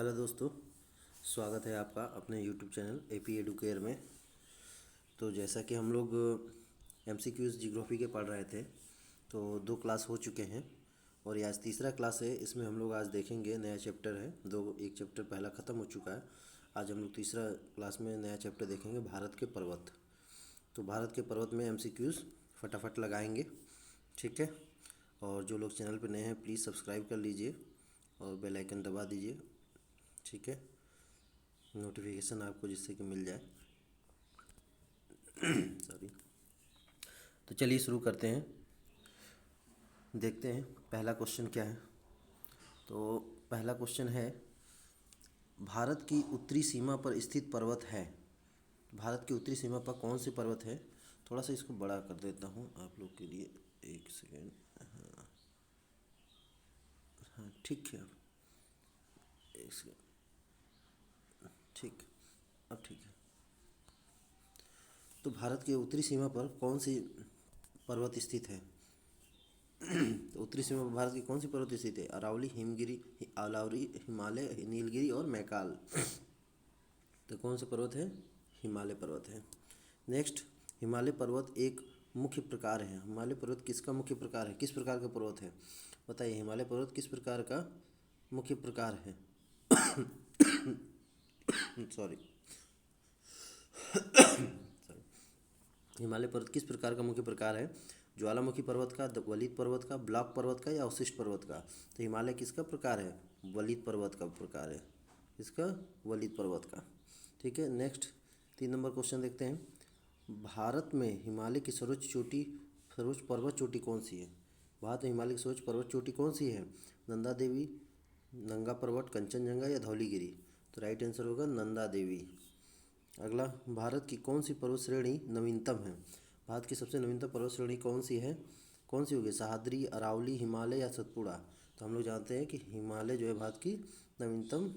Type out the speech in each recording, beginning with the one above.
Hello दोस्तों, स्वागत है आपका अपने यूट्यूब चैनल एपी एडुकेयर में। तो जैसा कि हम लोग एमसीक्यूज़ जियोग्राफी के पढ़ रहे थे, तो 2 क्लास हो चुके हैं और ये आज तीसरा क्लास है। इसमें हम लोग आज देखेंगे, नया चैप्टर है। एक चैप्टर पहला ख़त्म हो चुका है। आज हम लोग तीसरा क्लास में नया चैप्टर देखेंगे, भारत के पर्वत। तो भारत के पर्वत में एमसीक्यूज़ फटाफट लगाएंगे, ठीक है। और जो लोग चैनल पर नए हैं प्लीज़ सब्सक्राइब कर लीजिए और बेल आइकन दबा दीजिए, ठीक है, नोटिफिकेशन आपको जिससे कि मिल जाए। सॉरी। तो चलिए शुरू करते हैं, देखते हैं पहला क्वेश्चन क्या है। तो पहला क्वेश्चन है, भारत की उत्तरी सीमा पर स्थित पर्वत है। भारत की उत्तरी सीमा पर कौन से पर्वत है। थोड़ा सा इसको बड़ा कर देता हूँ आप लोग के लिए, एक सेकेंड। हाँ हाँ, ठीक है, एक सेकेंड, ठीक, अब ठीक है। तो भारत की उत्तरी सीमा पर कौन सी पर्वत स्थित है। तो उत्तरी सीमा पर भारत की कौन सी पर्वत स्थित है। अरावली, हिमगिरी, अलावरी, हिमालय, नीलगिरी और मैकाल। तो कौन सा पर्वत है, हिमालय पर्वत है। नेक्स्ट, हिमालय पर्वत एक मुख्य प्रकार है। हिमालय पर्वत किसका मुख्य प्रकार है, किस प्रकार का पर्वत है, बताइए। हिमालय पर्वत किस प्रकार का मुख्य प्रकार है। सॉरी, हिमालय पर्वत किस प्रकार का मुख्य प्रकार है। ज्वालामुखी पर्वत का, वलित पर्वत का, ब्लॉक पर्वत का या अवशिष्ट पर्वत का। तो हिमालय किसका प्रकार है, वलित पर्वत का प्रकार है। इसका वलित पर्वत का, ठीक है। नेक्स्ट 3 नंबर क्वेश्चन देखते हैं। भारत में हिमालय की सर्वोच्च पर्वत चोटी कौन सी है। भारत में हिमालय की सर्वोच्च पर्वत चोटी कौन सी है। नंदा देवी, नंगा पर्वत, कंचनजंगा या धौलीगिरी। तो राइट आंसर होगा नंदा देवी। अगला, भारत की कौन सी पर्वत श्रेणी नवीनतम है। भारत की सबसे नवीनतम पर्वत श्रेणी कौन सी है, कौन सी होगी। सह्याद्री, अरावली, हिमालय या सतपुड़ा। तो हम लोग जानते हैं कि हिमालय जो है भारत की नवीनतम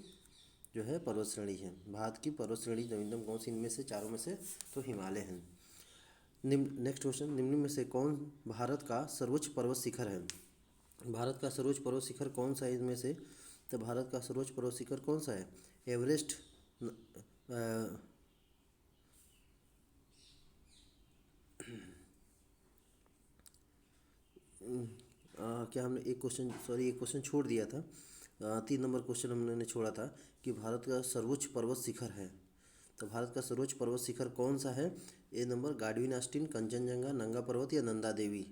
जो है पर्वत श्रेणी है। भारत की पर्वत श्रेणी नवीनतम कौन सी, इनमें से चारों में से तो हिमालय है। नेक्स्ट क्वेश्चन, निम्न में से कौन भारत का सर्वोच्च पर्वत शिखर है। भारत का सर्वोच्च पर्वत शिखर कौन सा है इनमें से। तो भारत का सर्वोच्च पर्वत शिखर कौन सा है। एवरेस्ट, क्या हमने एक क्वेश्चन छोड़ दिया था। 3 नंबर क्वेश्चन हमने छोड़ा था कि भारत का सर्वोच्च पर्वत शिखर है। तो भारत का सर्वोच्च पर्वत शिखर कौन सा है। ए नंबर, गाडविन आस्टीन, कंचनजंगा, नंगा पर्वत या नंदा देवी।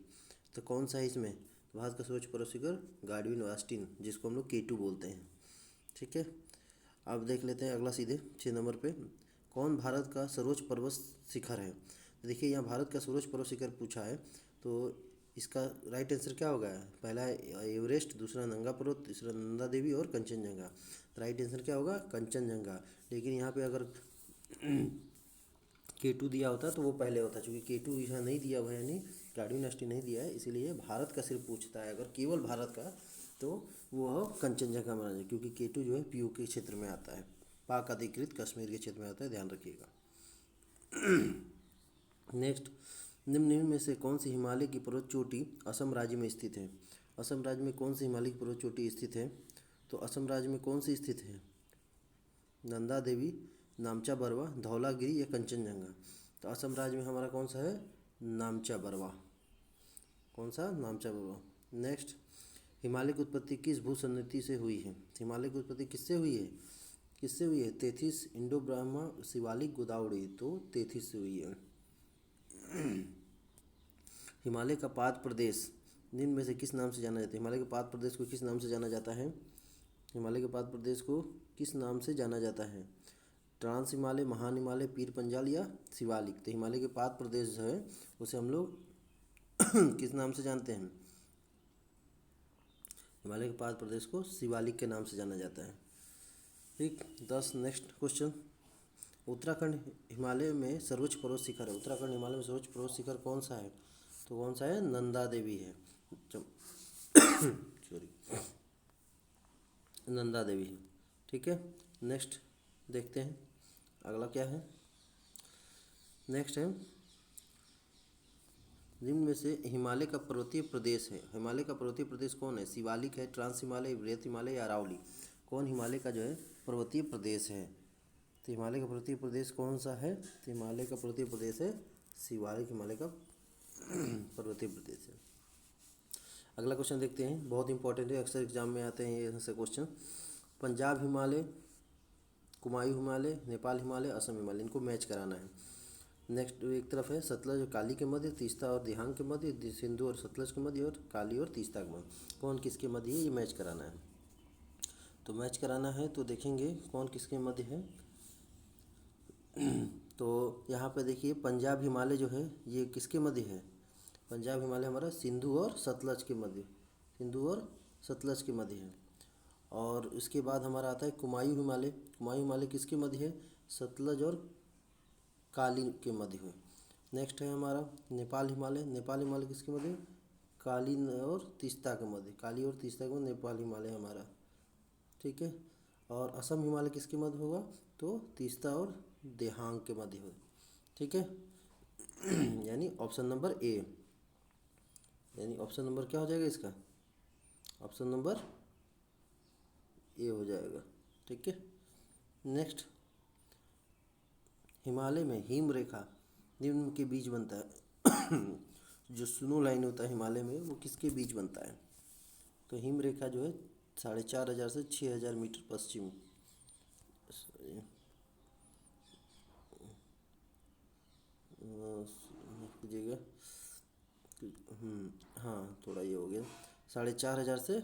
तो कौन सा है इसमें। तो भारत का सर्वोच्च पर्वत शिखर गाडविन आस्टीन, जिसको हम लोग K2 बोलते हैं, ठीक है। अब देख लेते हैं अगला सीधे 6 नंबर पे, कौन भारत का सर्वोच्च पर्वत शिखर है। तो देखिए यहाँ भारत का सर्वोच्च पर्वत शिखर पूछा है, तो इसका राइट आंसर क्या होगा। पहला है एवरेस्ट, दूसरा नंगा पर्वत, तीसरा नंदा देवी और कंचनजंगा। राइट आंसर क्या होगा, कंचनजंगा। लेकिन यहाँ पे अगर K2 दिया होता तो वो पहले होता, चूँकि K2 यहाँ नहीं दिया हुआ है, यानी गाडविन आस्टीन नहीं दिया है, इसीलिए भारत का सिर्फ पूछता है। अगर केवल भारत का तो वो कंचनजंगा माना जाए, क्योंकि K2 जो है PU के क्षेत्र में आता है, पाक अधिकृत कश्मीर के क्षेत्र में आता है, ध्यान रखिएगा। नेक्स्ट, निम्न में से कौन सी हिमालय की पर्वत चोटी असम राज्य में स्थित है। असम राज्य में कौन सी हिमालय की पर्वत चोटी स्थित है। तो असम राज्य में कौन सी स्थित है, नंदा देवी, नामचा बरवा, धौलागिरी या कंचनजंगा। तो असम राज्य में हमारा कौन सा है, नामचा बरवा। कौन सा, नामचा बरवा। नेक्स्ट, हिमालय की उत्पत्ति किस भूसंस्कृति से हुई है। हिमालय की उत्पत्ति किससे हुई है, किससे हुई है। तेथिस, इंडो ब्राह्मा, शिवालिक, गोदावरी। तो तेथिस से हुई है। हिमालय का पाद प्रदेश निम्न में से किस नाम से जाना जाता है। हिमालय के पाद प्रदेश को किस नाम से जाना जाता है। हिमालय के पाद प्रदेश को किस नाम से जाना जाता है। ट्रांस हिमालय, महान हिमालय, पीर पंजाल या शिवालिक। तो हिमालय के पाद प्रदेश जो है उसे हम लोग किस नाम से जानते हैं। हिमालय के पाद प्रदेश को शिवालिक के नाम से जाना जाता है, ठीक। 10 नेक्स्ट क्वेश्चन, उत्तराखंड हिमालय में सर्वोच्च पर्वत शिखर है। उत्तराखंड हिमालय में सर्वोच्च पर्वत शिखर कौन सा है। तो कौन सा है, नंदा देवी है। सॉरी, नंदा देवी है, ठीक है। नेक्स्ट देखते हैं अगला क्या है। नेक्स्ट है, निम्न में से हिमालय का पर्वतीय प्रदेश है। हिमालय का पर्वतीय प्रदेश कौन है, शिवालिक है, ट्रांस हिमालय, वृहत हिमालय या अरावली। कौन हिमालय का जो है पर्वतीय प्रदेश है? तो हिमालय का पर्वतीय प्रदेश कौन सा है? तो हिमालय का पर्वतीय प्रदेश है शिवालिक हिमालय का पर्वतीय प्रदेश है। अगला क्वेश्चन देखते हैं, बहुत इंपॉर्टेंट है, अक्सर एग्जाम में आते हैं ये ऐसे क्वेश्चन। पंजाब हिमालय, कुमायूं हिमालय, नेपाल हिमालय, असम हिमालय, इनको मैच कराना है। नेक्स्ट एक तरफ है सतलज और काली के मध्य, तीस्ता और दिहांग के मध्य, सिंधु और सतलज के मध्य, और काली और तीस्ता के मध्य, कौन किसके मध्य है ये मैच कराना है। तो मैच कराना है तो देखेंगे कौन किसके मध्य है। तो यहाँ पे देखिए पंजाब हिमालय जो है ये किसके मध्य है? पंजाब हिमालय हमारा सिंधु और सतलज के मध्य, सिंधु और सतलज के मध्य है। और उसके बाद हमारा आता है कुमायूं हिमालय, कुमायूं हिमालय किसके मध्य है? सतलज और काली के मध्य है। नेक्स्ट है हमारा नेपाल हिमालय, नेपाल हिमालय किसके मध्य? काली और तीस्ता के मध्य, काली और तीस्ता के मध्य नेपाल हिमालय हमारा, ठीक है। और असम हिमालय किसके मध्य होगा? तो तीस्ता और दिहांग के मध्य हो, ठीक है। यानी ऑप्शन नंबर ए, यानी ऑप्शन नंबर क्या हो जाएगा इसका? ऑप्शन नंबर ए हो जाएगा, ठीक है। नेक्स्ट, हिमालय में हिम रेखा निम्न के बीच बनता है। जो स्नो लाइन होता है हिमालय में वो किसके बीच बनता है? तो हिम रेखा जो है 4,500 से 6,000 मीटर पश्चिम, कीजिएगा, हाँ थोड़ा ये हो गया, 4,500 से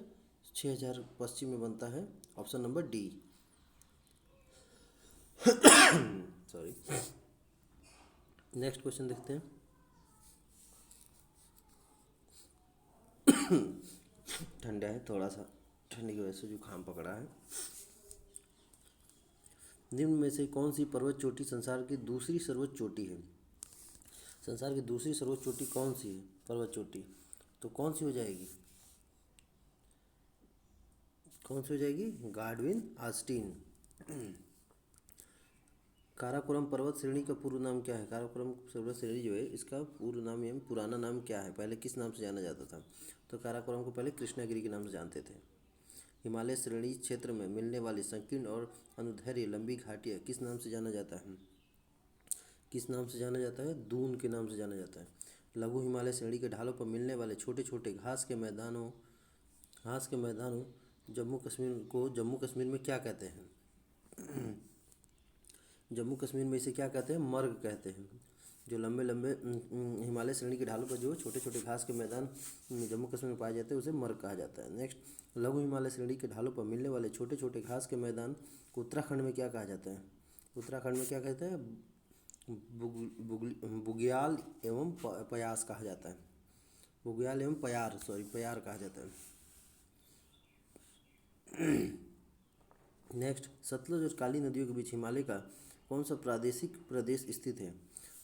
6,000 पश्चिम में बनता है, option number D. Sorry. Next question देखते हैं। ठंडा है थोड़ा सा, ठंडी की वजह से जुकाम पकड़ा है। निम्न में से कौन सी पर्वत चोटी संसार की दूसरी सर्वोच्च चोटी है? संसार की दूसरी सर्वोच्च चोटी कौन सी है पर्वत चोटी? तो कौन सी हो जाएगी? कौन सी हो जाएगी? गाडविन आस्टीन। काराकोरम पर्वत श्रेणी का पूर्व नाम क्या है? काराकोरम पर्वत श्रेणी जो है इसका पूर्व नाम एवं पुराना नाम क्या है? पहले किस नाम से जाना जाता था? तो काराकोरम को पहले कृष्णागिरी के नाम से जानते थे। हिमालय श्रेणी क्षेत्र में मिलने वाली संकीर्ण और अनुदैर्घ्य लंबी घाटियाँ किस नाम से जाना जाता है? किस नाम से जाना जाता है? दून के नाम से जाना जाता है। लघु हिमालय श्रेणी के ढालों पर मिलने वाले छोटे छोटे घास के मैदानों जम्मू कश्मीर में क्या कहते हैं? जम्मू कश्मीर में इसे क्या कहते हैं? मर्ग कहते हैं। जो लंबे लंबे हिमालय श्रेणी के ढालों पर जो छोटे छोटे घास के मैदान जम्मू कश्मीर में पाए जाते हैं उसे मर्ग कहा जाता है। नेक्स्ट, लघु हिमालय श्रेणी के ढालों पर मिलने वाले छोटे छोटे घास के मैदान को उत्तराखंड में क्या कहा जाता है? उत्तराखंड में क्या कहते हैं? बुग्याल एवं पयास कहा जाता है। बुग्याल एवं प्यार कहा जाता है। नेक्स्ट, सतलज और काली नदियों के बीच हिमालय का कौन सा प्रादेशिक प्रदेश स्थित है?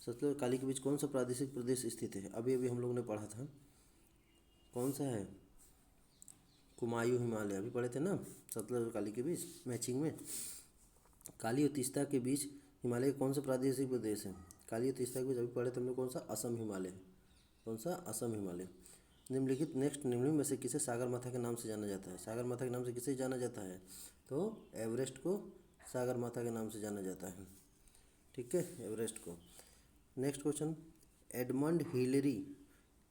सतलज और काली के बीच कौन सा प्रादेशिक प्रदेश स्थित है? अभी अभी हम लोग ने पढ़ा था, कौन सा है? कुमायूं हिमालय, अभी पढ़े थे ना, सतलज और काली के बीच मैचिंग में। काली और तीस्ता के बीच हिमालय का कौन सा प्रादेशिक प्रदेश है? काली और तीस्ता के बीच अभी पढ़े थे हम लोग, कौन सा? असम हिमालय। कौन सा? असम हिमालय। निम्नलिखित निम्न में से किसे सागरमाथा के नाम से जाना जाता है? सागरमाथा के नाम से किसे जाना जाता है? तो एवरेस्ट को सागरमाथा के नाम से जाना जाता है, ठीक है, एवरेस्ट को। नेक्स्ट क्वेश्चन, एडमंड हिलेरी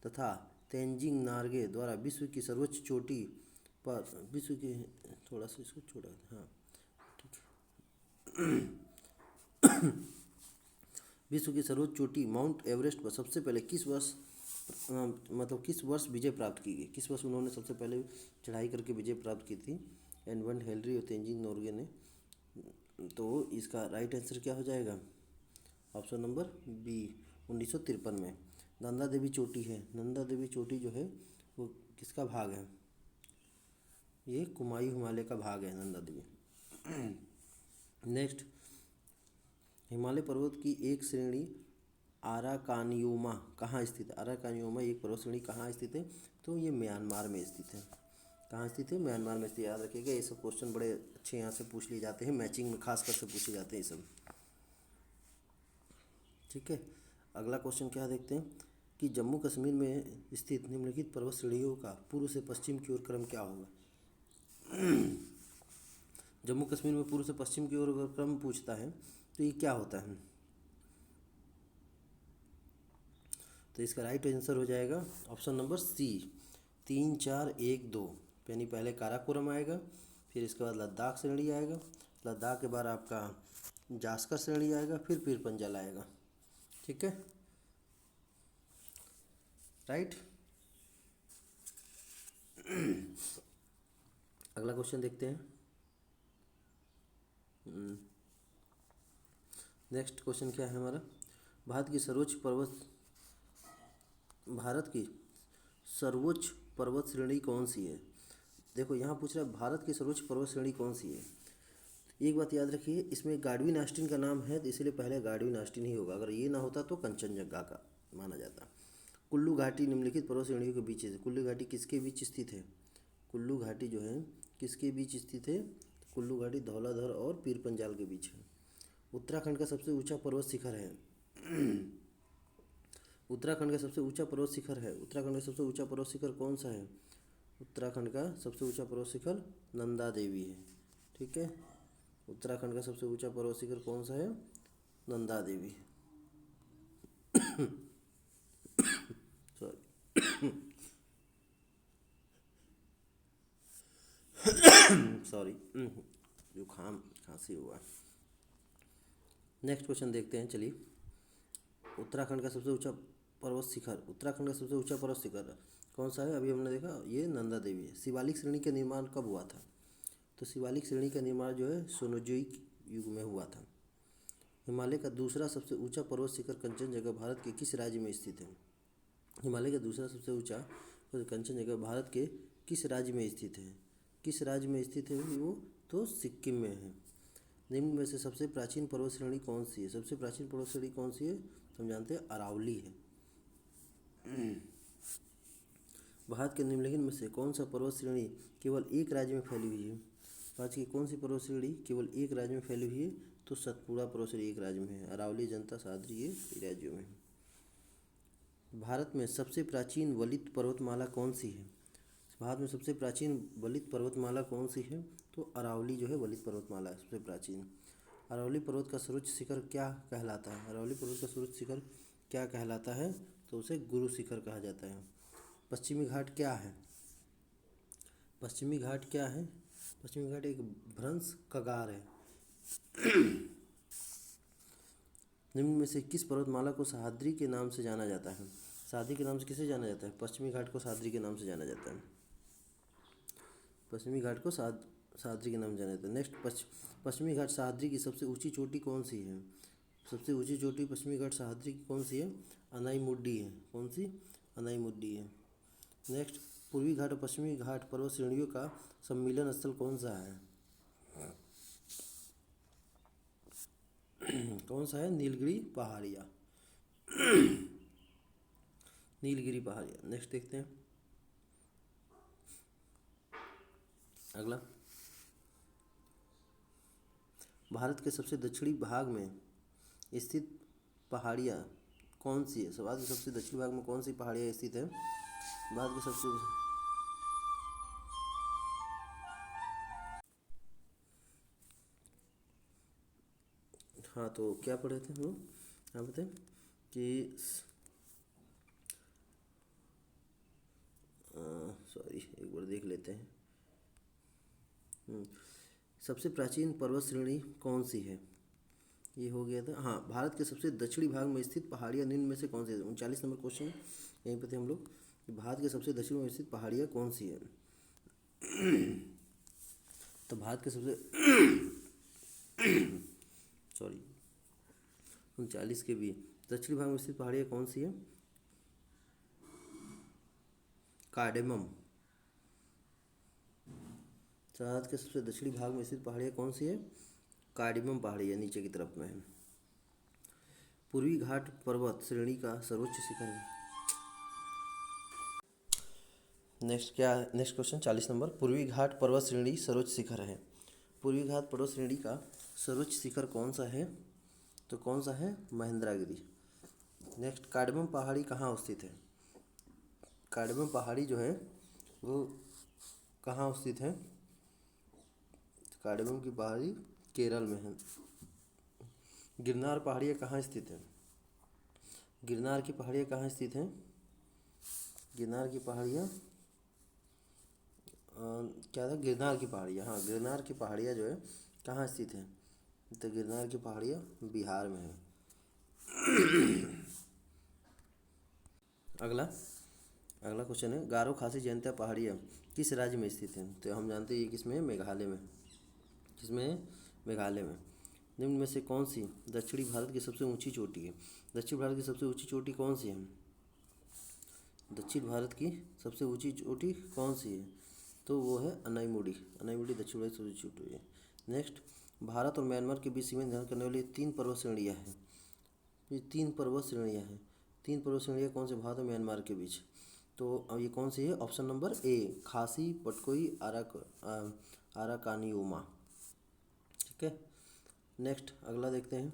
तथा तेंजिंग नार्गे द्वारा विश्व की सर्वोच्च चोटी पर थोड़ा सा इसको छोड़ा, हाँ ठीक है। विश्व की सर्वोच्च चोटी माउंट एवरेस्ट पर सबसे पहले किस वर्ष विजय प्राप्त की गई? किस वर्ष उन्होंने सबसे पहले चढ़ाई करके विजय प्राप्त की थी? एडमंड हिलेरी और तेंजिंग नोर्गे ने। तो इसका राइट आंसर क्या हो जाएगा? ऑप्शन नंबर बी, 1953 में। नंदा देवी चोटी है, नंदा देवी चोटी जो है वो किसका भाग है? ये कुमायूं हिमालय का भाग है नंदा देवी। नेक्स्ट, हिमालय पर्वत की एक श्रेणी आराकानियोमा कहाँ स्थित है? आराकानियोमा एक पर्वत श्रेणी कहाँ स्थित है? तो ये म्यांमार में स्थित है। कहाँ स्थित है? म्यांमार में स्थित। याद रखिएगा, ये सब क्वेश्चन बड़े अच्छे यहाँ से पूछ लिए जाते हैं, मैचिंग में खास कर से पूछे जाते हैं ये सब, ठीक है। अगला क्वेश्चन क्या देखते हैं कि जम्मू कश्मीर में स्थित निम्नलिखित पर्वत श्रेणियों का पूर्व से पश्चिम की ओर क्रम क्या होगा? जम्मू कश्मीर में पूर्व से पश्चिम की ओर अगर क्रम पूछता है तो ये क्या होता है? तो इसका राइट आंसर हो जाएगा ऑप्शन नंबर सी, 3 4 1 2। यानी पहले काराकोरम आएगा, फिर इसके बाद लद्दाख श्रेणी आएगा, लद्दाख के बाद आपका जास्कर श्रेणी आएगा, फिर पीर पंजाल आएगा। ठीक है, राइट। अगला क्वेश्चन देखते हैं। नेक्स्ट क्वेश्चन क्या है हमारा? भारत की सर्वोच्च पर्वत श्रेणी कौन सी है? देखो यहाँ पूछ रहा है भारत की सर्वोच्च पर्वत श्रेणी कौन सी है। एक बात याद रखिए, इसमें गार्डविन आस्टीन का नाम है तो इसलिए पहले गार्डविन आस्टीन ही होगा, अगर ये ना होता तो कंचनजंगा का माना जाता। कुल्लू घाटी निम्नलिखित पर्वत श्रेणियों के बीच है। कुल्लू घाटी किसके बीच स्थित है? कुल्लू घाटी जो है किसके बीच स्थित है? कुल्लू घाटी धौलाधर और पीर पंजाल के बीच है। उत्तराखंड का सबसे ऊंचा पर्वत शिखर है। उत्तराखंड का सबसे ऊंचा पर्वत शिखर है। उत्तराखंड का सबसे ऊंचा पर्वत शिखर कौन सा है? उत्तराखंड का सबसे ऊंचा पर्वत शिखर नंदा देवी है। ठीक है, उत्तराखंड का सबसे ऊंचा पर्वत शिखर कौन सा है? नंदा देवी। सॉरी सॉरी, जुकाम खांसी हुआ। नेक्स्ट क्वेश्चन देखते हैं, चलिए। उत्तराखंड का सबसे ऊंचा पर्वत शिखर, उत्तराखंड का सबसे ऊंचा पर्वत शिखर कौन सा है? अभी हमने देखा ये नंदा देवी है। शिवालिक श्रेणी का निर्माण कब हुआ था? तो शिवालिक श्रेणी का निर्माण जो है सोनोजोइक युग में हुआ था। हिमालय का दूसरा सबसे ऊंचा पर्वत शिखर कंचनजंगा भारत के किस राज्य में स्थित है? हिमालय का दूसरा सबसे ऊंचा कंचनजंगा भारत के किस राज्य में स्थित है? किस राज्य में स्थित है वो? तो सिक्किम में है। निम्न में से सबसे प्राचीन पर्वत श्रेणी कौन सी है? सबसे प्राचीन पर्वत श्रेणी कौन सी है? हम जानते हैं अरावली है। भारत के निम्नलिखित में से कौन सा पर्वत श्रेणी केवल एक राज्य में फैली हुई है? भारत की कौन सी पर्वत श्रेणी केवल एक राज्य में फैली हुई है? तो सतपुड़ा पर्वत श्रेणी एक राज्य में है, अरावली, जनता, सादरी ये राज्यों में है। भारत में सबसे प्राचीन वलित पर्वतमाला कौन सी है? भारत में सबसे प्राचीन वलित पर्वतमाला कौन सी है? तो अरावली जो है वलित पर्वतमाला है सबसे प्राचीन। अरावली पर्वत का सर्वोच्च शिखर क्या कहलाता है? अरावली पर्वत का सर्वोच्च शिखर क्या कहलाता है? तो उसे गुरु शिखर कहा जाता है। पश्चिमी घाट क्या है? पश्चिमी घाट क्या है? पश्चिमी घाट एक भ्रंश कगार है। निम्न में से किस पर्वतमाला को सह्याद्री के नाम से जाना जाता है? सह्याद्री के नाम से किसे जाना जाता है? पश्चिमी घाट को सह्याद्री के नाम से जाना जाता है। पश्चिमी घाट को सह्याद्री के नाम से जाना जाता है। नेक्स्ट, पश्चिमी घाट सह्याद्री की सबसे ऊंची चोटी कौन सी है? सबसे ऊंची चोटी पश्चिमी घाट सह्याद्री की कौन सी है? अनाईमुड्डी है। कौन सी? अनाईमुड्डी है। नेक्स्ट, पूर्वी घाट और पश्चिमी घाट पर्वत श्रेणियों का सम्मिलन स्थल कौन सा है? कौन सा है? नीलगिरी पहाड़िया। नीलगिरी पहाड़िया। नेक्स्ट देखते हैं अगला। भारत के सबसे दक्षिणी भाग में स्थित पहाड़ियाँ कौन सी है? भारत के सबसे दक्षिणी भाग में कौन सी पहाड़ियाँ स्थित है? भारत के सबसे हाँ, तो क्या पढ़े थे हम लोग यहाँ पे कि सॉरी एक बार देख लेते हैं। सबसे प्राचीन पर्वत श्रेणी कौन सी है? ये हो गया था। हाँ, भारत के सबसे दक्षिणी भाग में स्थित पहाड़ियाँ निम्न में से कौन सी है? 39 नंबर क्वेश्चन यहीं पे थे हम लोग कि भारत के सबसे दक्षिण में स्थित पहाड़ियाँ कौन सी है? तो भारत के सबसे सॉरी 39 के भी दक्षिणी भाग में स्थित पहाड़ियाँ कौन सी है? कार्डेमम। भारत के सबसे दक्षिणी भाग में स्थित पहाड़ियाँ कौन सी है? कार्डेमम पहाड़ियाँ नीचे की तरफ में है। पूर्वी घाट पर्वत श्रेणी का सर्वोच्च शिखर है। नेक्स्ट क्या है? नेक्स्ट क्वेश्चन 40 नंबर, पूर्वी घाट पर्वत श्रेणी सर्वोच्च शिखर है। पूर्वी घाट पर्वत श्रेणी का सर्वोच्च शिखर कौन सा है? तो कौन सा है? महेंद्रगिरी। नेक्स्ट, कार्डेमम पहाड़ी कहाँ स्थित है? कार्डेमम पहाड़ी जो है वो कहाँ स्थित है? कार्डमम की पहाड़ी केरल में है। गिरनार पहाड़ियाँ कहाँ स्थित है? गिरनार की पहाड़ियाँ कहाँ स्थित हैं? गिरनार की पहाड़ियाँ क्या था? गिरनार की पहाड़ियाँ, हाँ गिरनार की पहाड़ियाँ जो है कहाँ स्थित है? तो गिरनार की पहाड़ियाँ बिहार में है। अगला अगला क्वेश्चन है, गारो खासी जयंतिया पहाड़ियाँ किस राज्य में स्थित हैं? तो हम जानते हैं ये किसमें है? मेघालय में। किसमें है? मेघालय में। निम्न में से कौन सी दक्षिणी भारत की सबसे ऊंची चोटी है? दक्षिण भारत की सबसे ऊंची चोटी कौन सी है? दक्षिण भारत की सबसे ऊंची चोटी कौन सी है? तो वो है अनाईमुड़ी। अनाईमुड़ी दक्षिण भारत की सबसे ऊंची चोटी है। नेक्स्ट, भारत और म्यांमार के बीच सीमा निर्धारण करने वाली 3 पर्वत श्रेणियाँ हैं। ये 3 पर्वत श्रेणियाँ हैं। 3 पर्वत श्रेणियाँ कौन से? भारत और म्यांमार के बीच। तो अब ये कौन सी है? ऑप्शन नंबर ए, खासी पटकोई आराकानियोमा। ठीक है। नेक्स्ट अगला देखते हैं।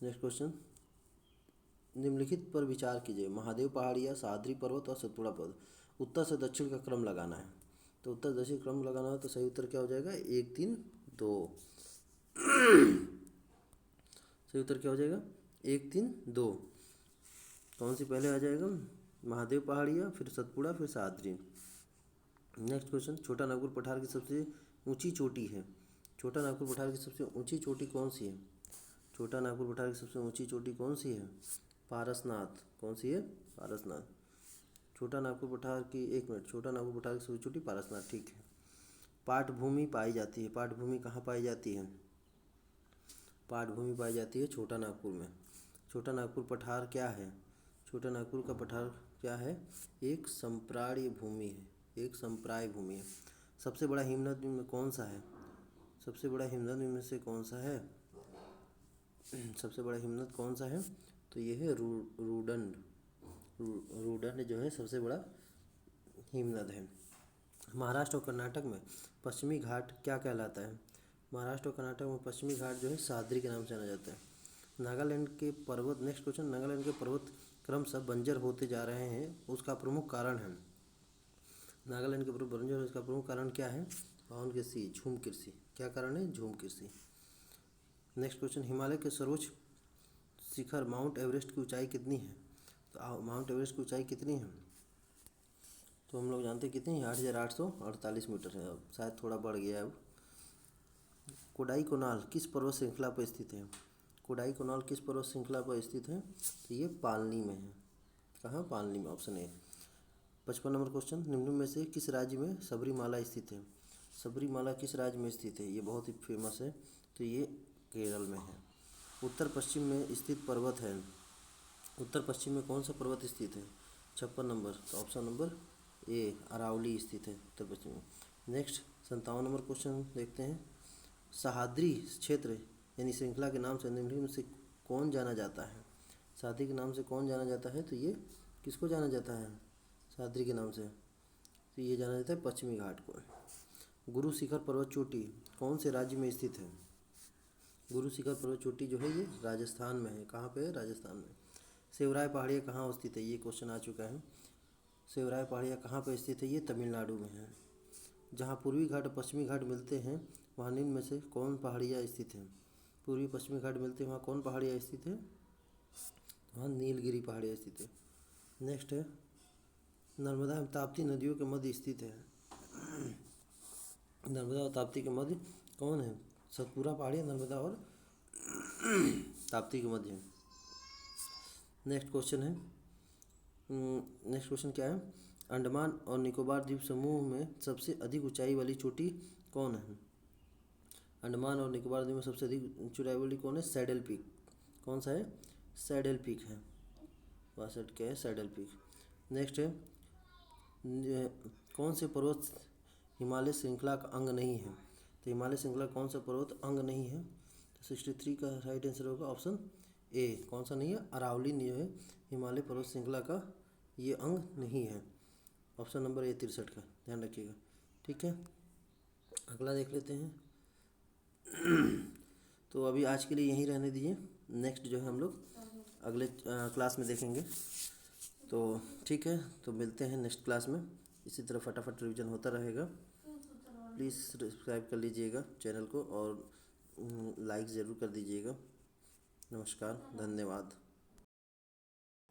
नेक्स्ट क्वेश्चन, निम्नलिखित पर विचार कीजिए। महादेव पहाड़ियाँ, सह्याद्री पर्वत और सतपुड़ा पर्वत। उत्तर से दक्षिण का क्रम लगाना है। तो उत्तर दक्षिण क्रम लगाना है तो सही उत्तर क्या हो जाएगा? 1 3 2। सही उत्तर क्या हो जाएगा? 1 3 2। कौन सी पहले आ जाएगा? महादेव पहाड़ियाँ, फिर सतपुड़ा, फिर सह्याद्री। नेक्स्ट क्वेश्चन, छोटा नागपुर पठार की सबसे ऊंची चोटी है। छोटा नागपुर पठार की सबसे ऊंची चोटी कौन सी है? छोटा नागपुर पठार की सबसे ऊंची चोटी कौन सी है? पारसनाथ। कौन सी है? पारसनाथ। छोटा नागपुर पठार की, एक मिनट, छोटा नागपुर पठार की सबसे चोटी पारसनाथ, ठीक है। पाटभूमि पाई जाती है। पाटभूमि कहाँ पाई जाती है? पाटभूमि पाई जाती है छोटा नागपुर में। छोटा नागपुर पठार क्या है? छोटा नागपुर का पठार क्या है? एक संप्राय भूमि है। एक संप्राय भूमि है। सबसे बड़ा हिमनद में कौन सा है? सबसे बड़ा हिमनद में से कौन सा है? सबसे बड़ा हिमनद कौन सा है? तो ये है रूडंड। रूडंड जो है सबसे बड़ा हिमनद है। महाराष्ट्र और कर्नाटक में पश्चिमी घाट क्या कहलाता है? महाराष्ट्र और कर्नाटक में पश्चिमी घाट जो है सह्याद्री के नाम से जाना जाता है। नागालैंड के पर्वत, नेक्स्ट क्वेश्चन, नागालैंड के पर्वत क्रमशः बंजर होते जा रहे हैं, उसका प्रमुख कारण है। नागालैंड के पर्वत बंजर, उसका प्रमुख कारण क्या है? पावन कृषि, झूम कृषि। क्या कारण है? झूम कृषि। नेक्स्ट क्वेश्चन, हिमालय के सर्वोच्च शिखर माउंट एवरेस्ट की ऊंचाई कितनी है? तो माउंट एवरेस्ट की ऊंचाई कितनी है? तो हम लोग जानते हैं कितनी है? 8,848 मीटर है। अब शायद थोड़ा बढ़ गया है अब। कोडाईकनाल किस पर्वत श्रृंखला पर स्थित है? कोडाईकनाल किस पर्वत श्रृंखला पर स्थित है? तो ये पालनी में है। कहाँ? पालनी में, ऑप्शन ए। 55 नंबर क्वेश्चन, निम्न में से किस राज्य में सबरीमाला स्थित है? सबरीमाला किस राज्य में स्थित है? ये बहुत ही फेमस है। तो ये केरल में है। उत्तर पश्चिम में स्थित पर्वत है। उत्तर पश्चिम में कौन सा पर्वत स्थित है? 56 नंबर, तो ऑप्शन नंबर ए, अरावली स्थित है उत्तर पश्चिम में। नेक्स्ट 57 नंबर क्वेश्चन देखते हैं। सह्याद्री क्षेत्र यानी श्रृंखला के नाम से निम्नलिखित में से कौन जाना जाता है? सह्याद्री के नाम से कौन जाना जाता है? तो ये किसको जाना जाता है सह्याद्री के नाम से? तो ये जाना जाता है पश्चिमी घाट को। गुरु शिखर पर्वत चोटी कौन से राज्य में स्थित है? गुरु शिखर पर्वत चोटी जो है ये राजस्थान में है। कहाँ पे है? राजस्थान में। सेवराय पहाड़ियाँ कहाँ स्थित है? ये क्वेश्चन आ चुका है। सेवराय पहाड़ियाँ कहाँ पर स्थित है? ये तमिलनाडु में है। जहाँ पूर्वी घाट और पश्चिमी घाट मिलते हैं वहाँ निम्न में से कौन पहाड़ियाँ स्थित हैं? पूर्वी पश्चिमी घाट मिलते हैं वहाँ कौन पहाड़ियाँ स्थित है? वहाँ नीलगिरी पहाड़ियाँ स्थित है। नेक्स्ट है, नर्मदा एवं ताप्ती नदियों के मध्य स्थित है। नर्मदा और ताप्ती के मध्य कौन है? सतपुड़ा पहाड़ियाँ नर्मदा और ताप्ती के मध्य है। नेक्स्ट क्वेश्चन है, नेक्स्ट क्वेश्चन क्या है? अंडमान और निकोबार द्वीप समूह में सबसे अधिक ऊंचाई वाली चोटी कौन है? अंडमान और निकोबार द्वीप में सबसे अधिक ऊंचाई वाली कौन है? Saddle peak. कौन सा है? सैडल पीक है। 62 क्या है? Saddle peak. नेक्स्ट है, कौन से पर्वत हिमालय श्रृंखला का अंग नहीं है? तो हिमालय श्रृंखला कौन सा पर्वत अंग नहीं है? तो 63 का राइट आंसर होगा ऑप्शन ए। कौन सा नहीं है? अरावली जो है हिमालय पर्वत श्रृंखला का ये अंग नहीं है। ऑप्शन नंबर ए 63 का ध्यान रखिएगा। ठीक है, अगला देख लेते हैं। तो अभी आज के लिए यहीं रहने दीजिए। नेक्स्ट जो है हम लोग अगले क्लास में देखेंगे। तो ठीक है, तो मिलते हैं नेक्स्ट क्लास में। इसी तरह फटाफट रिवीजन होता रहेगा। प्लीज़ सब्सक्राइब कर लीजिएगा चैनल को और लाइक ज़रूर कर दीजिएगा। नमस्कार, धन्यवाद।